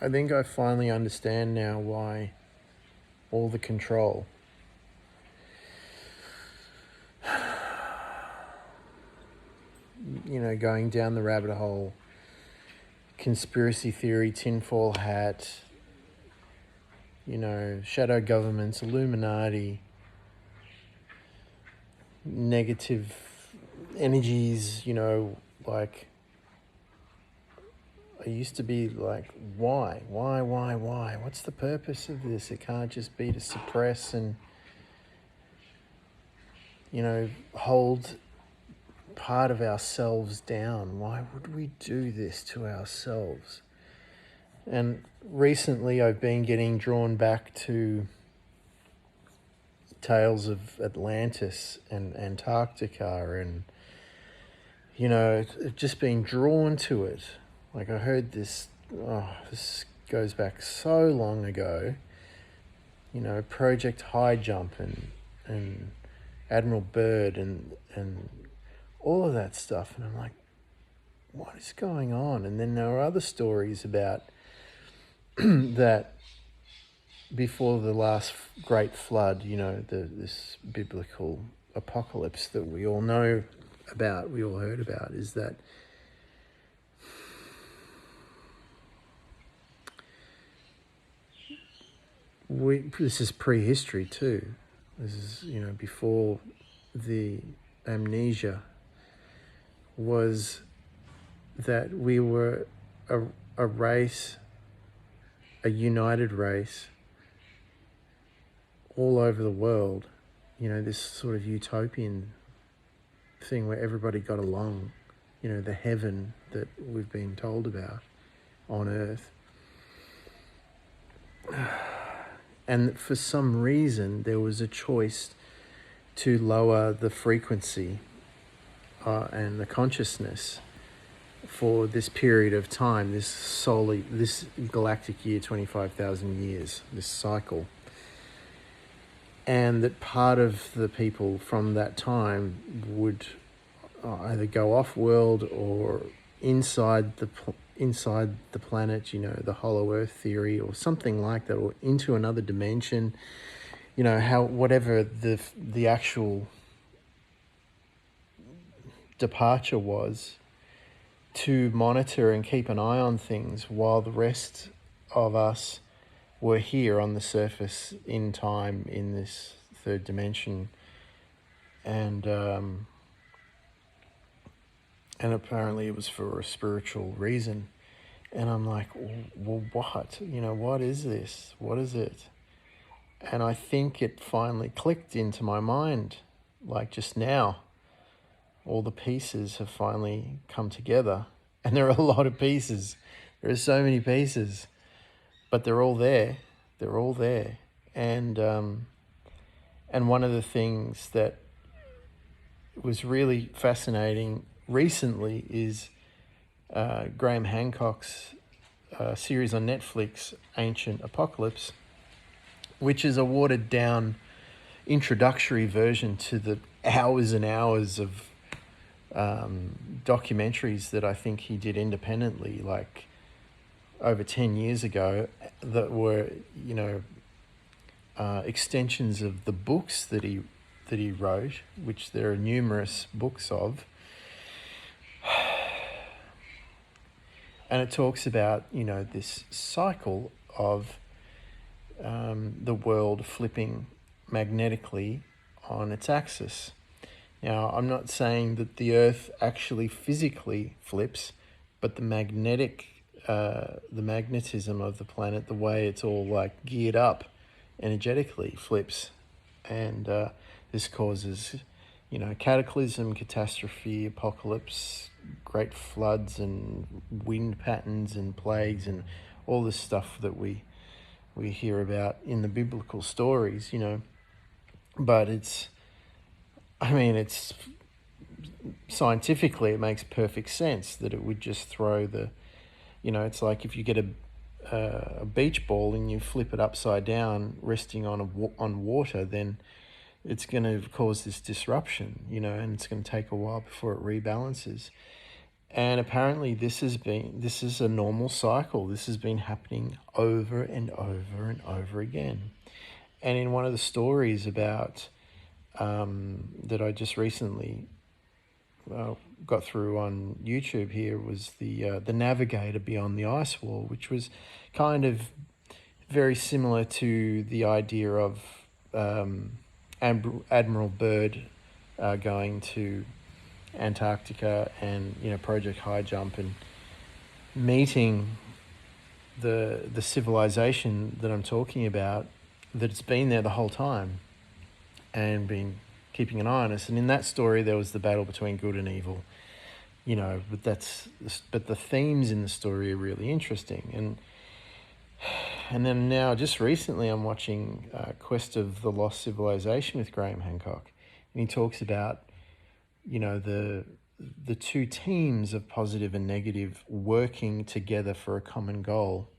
I think I finally understand now why all the control. Going down the rabbit hole, conspiracy theory, tinfoil hat, shadow governments, Illuminati, negative energies, like I used to be like, why? What's the purpose of this? It can't just be to suppress and, hold part of ourselves down. Why would we do this to ourselves? And recently I've been getting drawn back to tales of Atlantis and Antarctica and, just being drawn to it. Like I heard this, this goes back so long ago, Project High Jump and Admiral Byrd and all of that stuff. And I'm like, what is going on? And then there are other stories about that before the last great flood, this biblical apocalypse that we all know about, we all heard about, is that this is prehistory too. This is, before the amnesia, was that we were a race, a united race all over the world, this sort of utopian thing where everybody got along, the heaven that we've been told about on earth. And for some reason, there was a choice to lower the frequency and the consciousness for this period of time, this galactic year, 25,000 years, this cycle. And that part of the people from that time would either go off-world or inside the planet, the hollow earth theory or something like that, or into another dimension, whatever the actual departure was, to monitor and keep an eye on things while the rest of us were here on the surface in time in this third dimension. And apparently it was for a spiritual reason. And I'm like, well, what? What is this? What is it? And I think it finally clicked into my mind, like just now. All the pieces have finally come together. And there are a lot of pieces. There are so many pieces. But they're all there. They're all there. And one of the things that was really fascinating recently is Graham Hancock's series on Netflix, Ancient Apocalypse, which is a watered down introductory version to the hours and hours of documentaries that I think he did independently, like over 10 years ago, that were, extensions of the books that he wrote, which there are numerous books of. And it talks about, this cycle of the world flipping magnetically on its axis. Now, I'm not saying that the Earth actually physically flips, but the magnetism of the planet, the way it's all like geared up energetically, flips. And this causes, cataclysm, catastrophe, apocalypse, great floods and wind patterns and plagues and all this stuff that we hear about in the biblical stories, But it's scientifically, it makes perfect sense that it would just throw the, it's like if you get a beach ball and you flip it upside down, resting on water, then it's going to cause this disruption, and it's going to take a while before it rebalances. And apparently this is a normal cycle. This has been happening over and over and over again. And in one of the stories about that I just recently got through on YouTube here was the Navigator Beyond the Ice Wall, which was kind of very similar to the idea of Admiral Byrd going to Antarctica and Project High Jump and meeting the civilization that I'm talking about, that it's been there the whole time and been keeping an eye on us. And in that story, there was the battle between good and evil, but the themes in the story are really interesting. And then now, just recently, I'm watching Quest of the Lost Civilization with Graham Hancock, and he talks about the two teams of positive and negative working together for a common goal,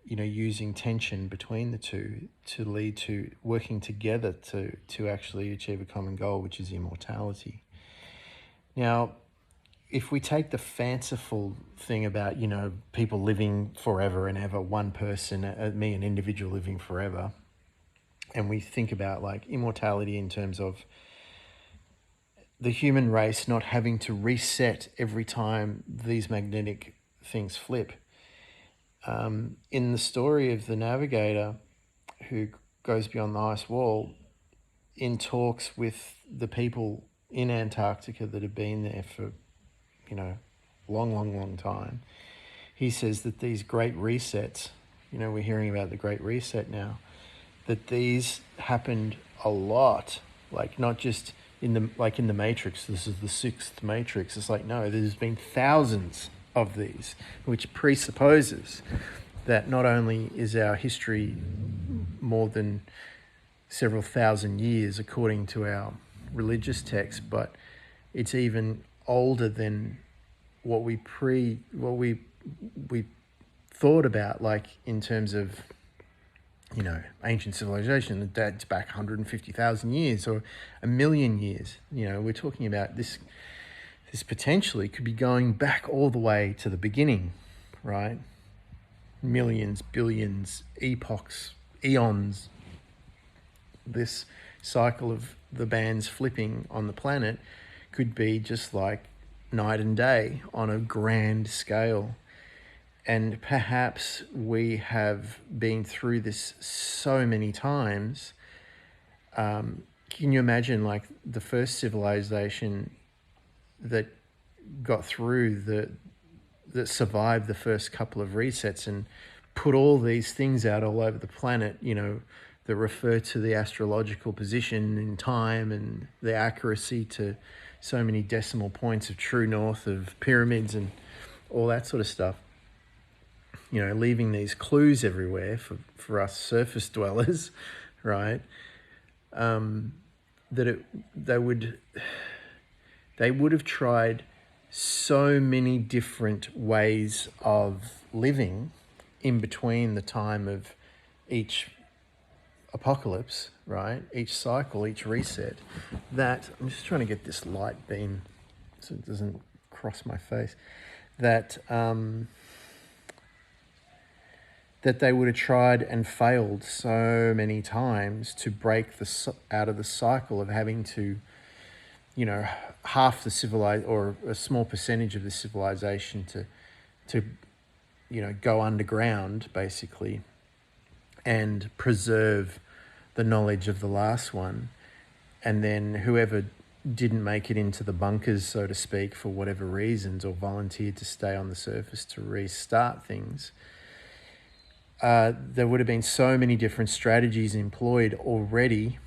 using tension between the two to lead to working together to actually achieve a common goal, which is immortality. Now, if we take the fanciful thing about, people living forever and ever, one person, me, an individual living forever, and we think about like immortality in terms of the human race not having to reset every time these magnetic things flip. In the story of the Navigator, who goes beyond the ice wall, in talks with the people in Antarctica that have been there for, long time, he says that these great resets, we're hearing about the Great Reset now, that these happened a lot, like not just in the Matrix. This is the sixth Matrix. It's like, no, there's been thousands of these, which presupposes that not only is our history more than several thousand years according to our religious texts, but it's even older than what we thought about, like in terms of ancient civilization that dates back 150,000 years or a million years. We're talking about this potentially could be going back all the way to the beginning, right? Millions, billions, epochs, eons. This cycle of the bands flipping on the planet could be just like night and day on a grand scale. And perhaps we have been through this so many times. Can you imagine, like, the first civilization that got through that survived the first couple of resets and put all these things out all over the planet, that refer to the astrological position in time and the accuracy to so many decimal points of true north of pyramids and all that sort of stuff. Leaving these clues everywhere for us surface dwellers, right? They would have tried so many different ways of living in between the time of each apocalypse, right? Each cycle, each reset, that I'm just trying to get this light beam so it doesn't cross my face, that they would have tried and failed so many times to break out of the cycle of having to, half the civilized or a small percentage of the civilization to go underground basically and preserve the knowledge of the last one, and then whoever didn't make it into the bunkers, so to speak, for whatever reasons, or volunteered to stay on the surface to restart things. There would have been so many different strategies employed already,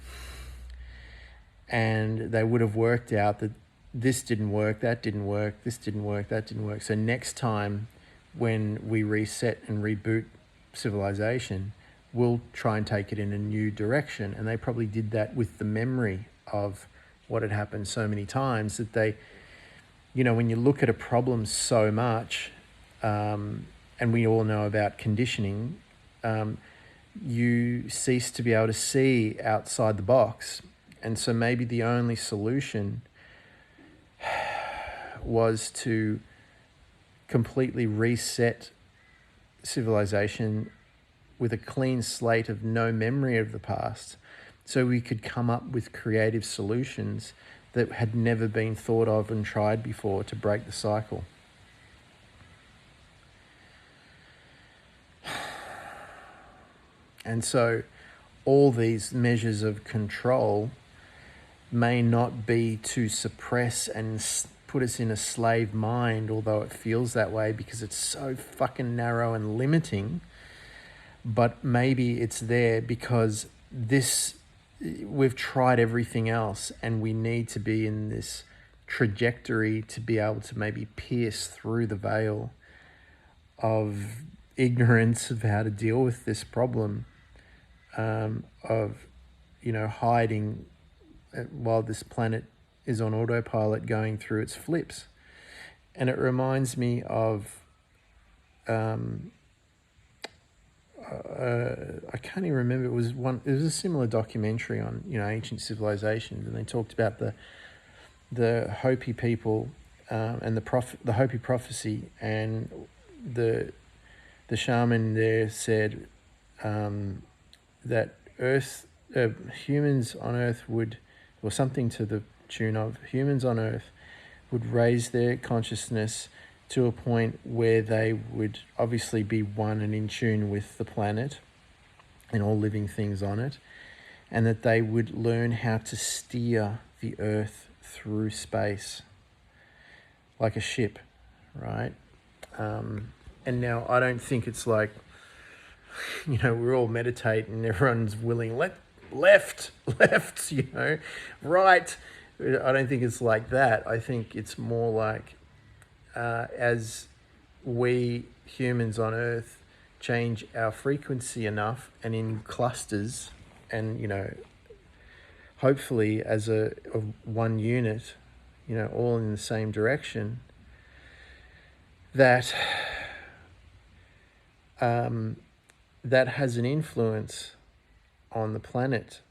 and they would have worked out that this didn't work, that didn't work, this didn't work, that didn't work. So next time when we reset and reboot civilization, we'll try and take it in a new direction. And they probably did that with the memory of what had happened so many times that they, when you look at a problem so much, and we all know about conditioning, you cease to be able to see outside the box. And so maybe the only solution was to completely reset civilization with a clean slate of no memory of the past, so we could come up with creative solutions that had never been thought of and tried before to break the cycle. And so all these measures of control may not be to suppress and put us in a slave mind, although it feels that way because it's so fucking narrow and limiting. But maybe it's there because we've tried everything else, and we need to be in this trajectory to be able to maybe pierce through the veil of ignorance of how to deal with this problem, of, hiding while this planet is on autopilot going through its flips. And it reminds me of, I can't even remember, it was a similar documentary on, ancient civilizations, and they talked about the Hopi people, and the Hopi prophecy, and the shaman there said that humans on Earth would, or something to the tune of, humans on Earth would raise their consciousness to a point where they would obviously be one and in tune with the planet and all living things on it, and that they would learn how to steer the Earth through space like a ship, right? And now I don't think it's like, we're all meditate and everyone's willing, left, right. I don't think it's like that. I think it's more like, as we humans on Earth change our frequency enough and in clusters, and hopefully as a one unit, all in the same direction, that that has an influence on the planet's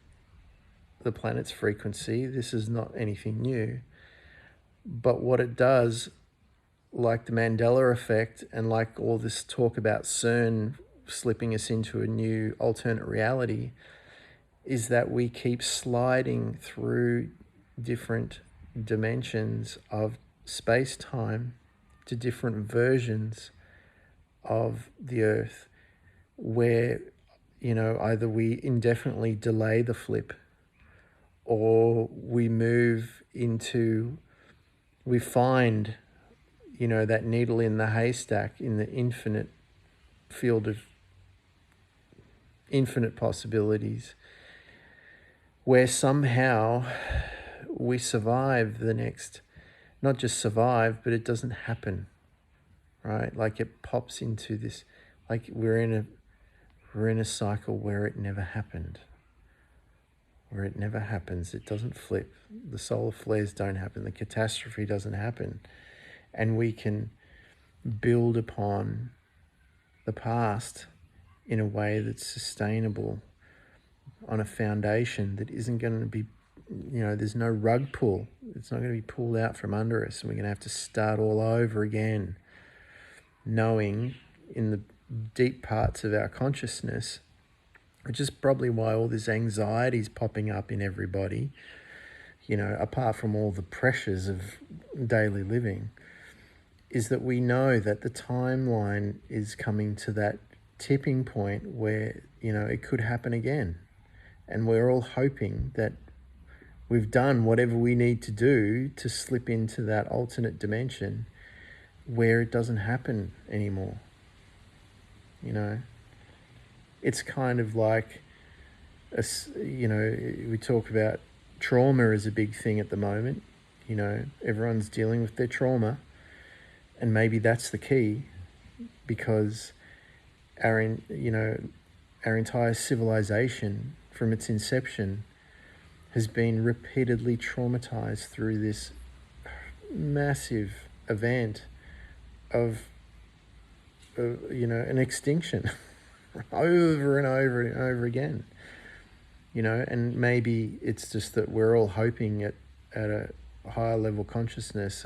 frequency. This is not anything new, but what it does, like the Mandela effect and like all this talk about CERN slipping us into a new alternate reality, is that we keep sliding through different dimensions of space-time to different versions of the Earth, where, either we indefinitely delay the flip, or we find, that needle in the haystack in the infinite field of infinite possibilities, where somehow we survive the next, not just survive, but it doesn't happen, right? Like it pops into this, like we're in a cycle where it never happened. Where it never happens, it doesn't flip. The solar flares don't happen. The catastrophe doesn't happen. And we can build upon the past in a way that's sustainable, on a foundation that isn't going to be, there's no rug pull. It's not going to be pulled out from under us, and we're going to have to start all over again, knowing in the deep parts of our consciousness, which is probably why all this anxiety is popping up in everybody, apart from all the pressures of daily living, is that we know that the timeline is coming to that tipping point where, it could happen again. And we're all hoping that we've done whatever we need to do to slip into that alternate dimension where it doesn't happen anymore. It's kind of like, we talk about trauma is a big thing at the moment. Everyone's dealing with their trauma, and maybe that's the key, because our entire civilization from its inception has been repeatedly traumatized through this massive event of an extinction over and over and over again, and maybe it's just that we're all hoping at a higher level consciousness,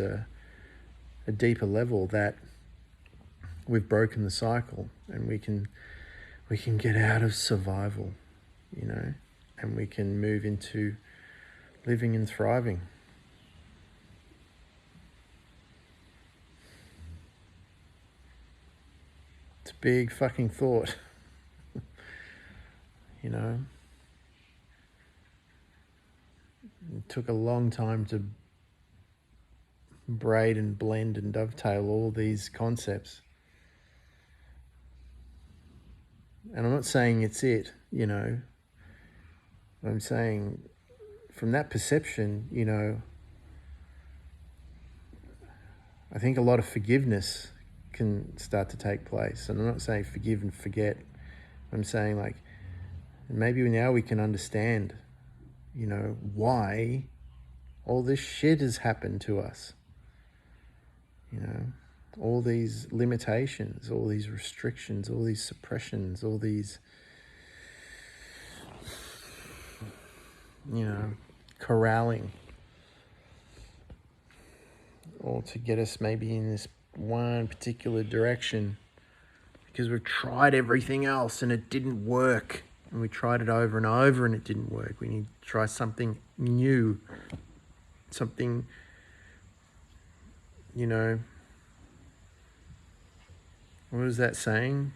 a deeper level, that we've broken the cycle and we can get out of survival, you know, and we can move into living and thriving. It's a big fucking thought, you know. It took a long time to braid and blend and dovetail all these concepts. And I'm not saying it's it, you know. I'm saying from that perception, you know, I think a lot of forgiveness can start to take place. And I'm not saying forgive and forget. I'm saying, like, maybe now we can understand, you know, why all this shit has happened to us. You know, all these limitations, all these restrictions, all these suppressions, all these, you know, corralling, or to get us maybe in this one particular direction because we've tried everything else and it didn't work, and we tried it over and over and it didn't work. We need to try something new, something, you know, what was that saying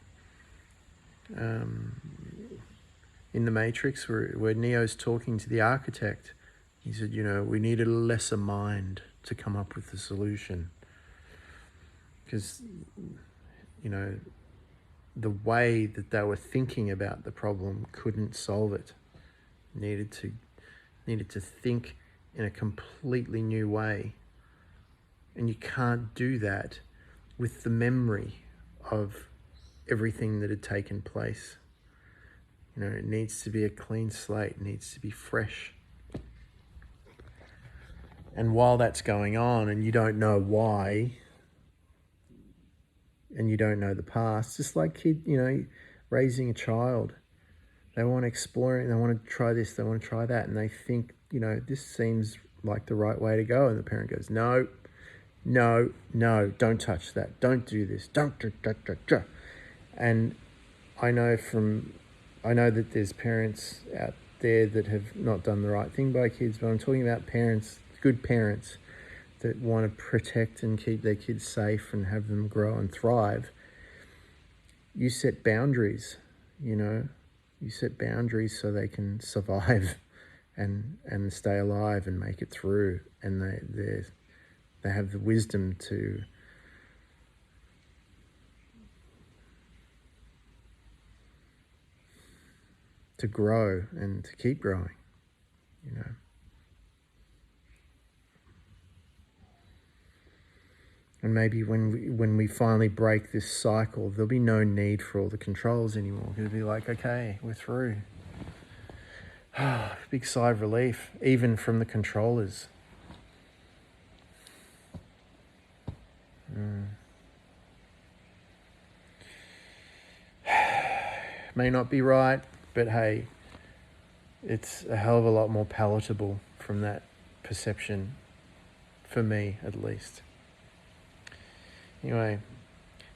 in the Matrix where Neo's talking to the architect? He said, you know, we needed a lesser mind to come up with the solution, because, you know, the way that they were thinking about the problem couldn't solve it. Needed to think in a completely new way. And you can't do that with the memory of everything that had taken place. You know, it needs to be a clean slate, it needs to be fresh. And while that's going on and you don't know why, and you don't know the past, just like raising a child. They want to explore it, and they want to try this, they want to try that, and they think, you know, this seems like the right way to go. And the parent goes, no, no, no, don't touch that. Don't do this. Don't. And I know that there's parents out there that have not done the right thing by kids, but I'm talking about parents, good parents, that want to protect and keep their kids safe and have them grow and thrive. You set boundaries, you know. You set boundaries so they can survive and stay alive and make it through. And they have the wisdom to grow and to keep growing, you know. And maybe when we finally break this cycle, there'll be no need for all the controls anymore. It'll be like, okay, we're through. Big sigh of relief, even from the controllers. May not be right, but hey, it's a hell of a lot more palatable from that perception, for me at least. Anyway,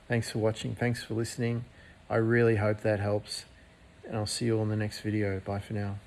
thanks for watching, thanks for listening. I really hope that helps, and I'll see you all in the next video. Bye for now.